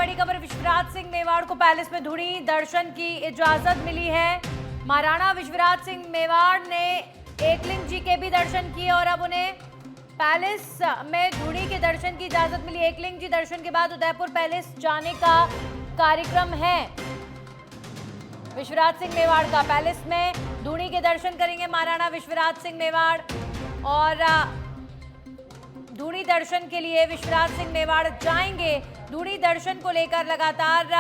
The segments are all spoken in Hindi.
बड़ी खबर, विश्वराज सिंह मेवाड़ को पैलेस में धूनी दर्शन की इजाजत मिली है। महाराणा विश्वराज सिंह मेवाड़ ने एकलिंग जी के भी दर्शन किए और अब उन्हें पैलेस में धूनी के दर्शन की इजाजत मिली। एकलिंग जी दर्शन के बाद उदयपुर पैलेस जाने का कार्यक्रम है। विश्वराज सिंह मेवाड़ का पैलेस में धूनी के दर्शन करेंगे महाराणा विश्वराज सिंह मेवाड़ और धूनी दर्शन के लिए विश्वराज सिंह मेवाड़ जाएंगे। धूनी दर्शन को लेकर लगातार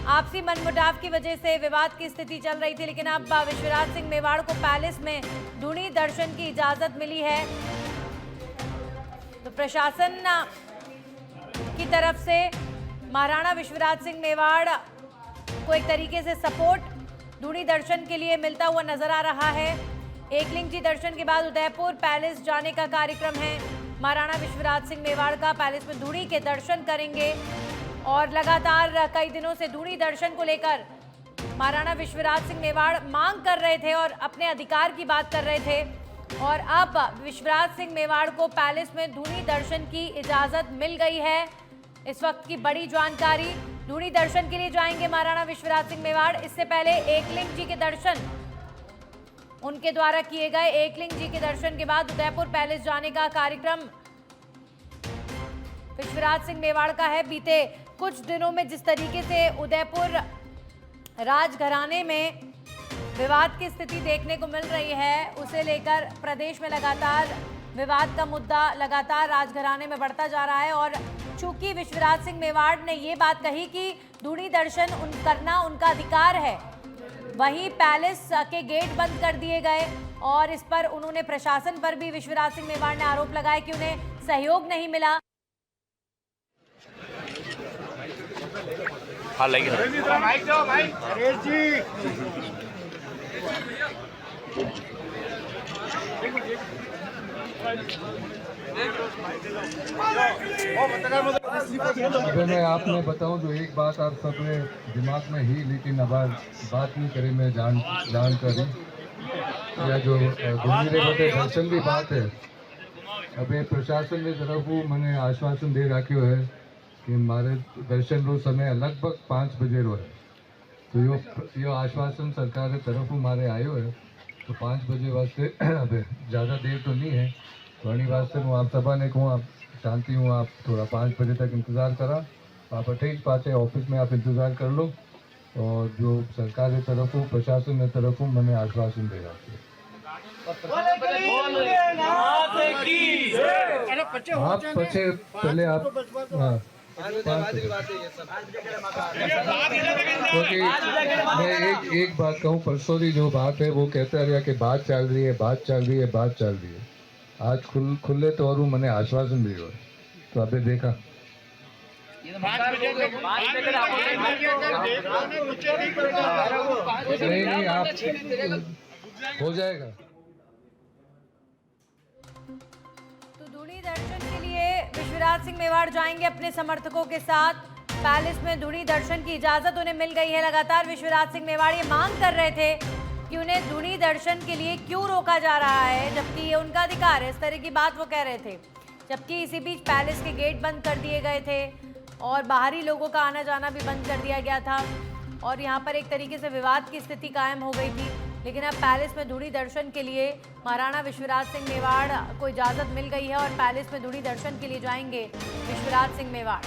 आपसी मनमुटाव की वजह से विवाद की स्थिति चल रही थी, लेकिन अब विश्वराज सिंह मेवाड़ को पैलेस में धूनी दर्शन की इजाजत मिली है। तो प्रशासन की तरफ से महाराणा विश्वराज सिंह मेवाड़ को एक तरीके से सपोर्ट धूनी दर्शन के लिए मिलता हुआ नजर आ रहा है। एकलिंग जी दर्शन के बाद उदयपुर पैलेस जाने का कार्यक्रम है। महाराणा विश्वराज सिंह मेवाड़ का पैलेस में धूनी के दर्शन करेंगे और लगातार कई दिनों से धूनी दर्शन को लेकर महाराणा विश्वराज सिंह मेवाड़ मांग कर रहे थे और अपने अधिकार की बात कर रहे थे और अब विश्वराज सिंह मेवाड़ को पैलेस में धूनी दर्शन की इजाजत मिल गई है। इस वक्त की बड़ी जानकारी, धूनी दर्शन के लिए जाएंगे महाराणा विश्वराज सिंह मेवाड़। इससे पहले एकलिंग जी के दर्शन उनके द्वारा किए गए। एकलिंग जी के दर्शन के बाद उदयपुर पैलेस जाने का कार्यक्रम विश्वराज सिंह मेवाड़ का है। बीते कुछ दिनों में जिस तरीके से उदयपुर राजघराने में विवाद की स्थिति देखने को मिल रही है, उसे लेकर प्रदेश में लगातार विवाद का मुद्दा लगातार राजघराने में बढ़ता जा रहा है। और चूंकि विश्वराज सिंह मेवाड़ ने ये बात कही कि धूनी दर्शन करना उनका अधिकार है, वहीं पैलेस के गेट बंद कर दिए गए और इस पर उन्होंने प्रशासन पर भी विश्वराज सिंह मेवाड़ ने आरोप लगाया कि उन्हें सहयोग नहीं मिला। अगर मैं आपने बताऊं तो एक बात आप सबने दिमाग में ही, लेकिन अब बात नहीं करी मैं जान करी या जो घूमने बटे दर्शन की बात है। अबे प्रशासन की तरफ मैंने आश्वासन दे रखो है कि हमारे दर्शन रो समय लगभग 5 बजे रो है। तो यो आश्वासन सरकार की तरफ मारे आयो है, तो 5 बजे वास्ते अब ज़्यादा देर तो नहीं है। तो वास्ते मैं आप सभा ने कहूँ, आप शांति हूँ, आप थोड़ा 5 बजे तक इंतज़ार करा, आप 28 पाचे ऑफिस में आप इंतज़ार कर लो। और जो सरकार की तरफ प्रशासन की तरफ मैंने आश्वासन दे रहा है। आप पचे पहले आप हाँ क्योंकि मैं एक बात कहूँ, परसों की जो बात है वो कहता रहा कि बात चल रही है, बात चल रही है, बात चल रही है। आज खुले तौर मैंने आश्वासन दिया है, तो अभी देखा नहीं आप हो जाएगा। तो धूनी दर्शन के लिए विश्वराज सिंह मेवाड़ जाएंगे अपने समर्थकों के साथ। पैलेस में धूनी दर्शन की इजाजत उन्हें मिल गई है। लगातार विश्वराज सिंह मेवाड़ ये मांग कर रहे थे कि उन्हें धूनी दर्शन के लिए क्यों रोका जा रहा है, जबकि ये उनका अधिकार है। इस तरह की बात वो कह रहे थे, जबकि इसी बीच पैलेस के गेट बंद कर दिए गए थे और बाहरी लोगों का आना जाना भी बंद कर दिया गया था और यहाँ पर एक तरीके से विवाद की स्थिति कायम हो गई थी। लेकिन अब पैलेस में धूनी दर्शन के लिए महाराणा विश्वराज सिंह मेवाड़ को इजाज़त मिल गई है और पैलेस में धूनी दर्शन के लिए जाएंगे विश्वराज सिंह मेवाड़।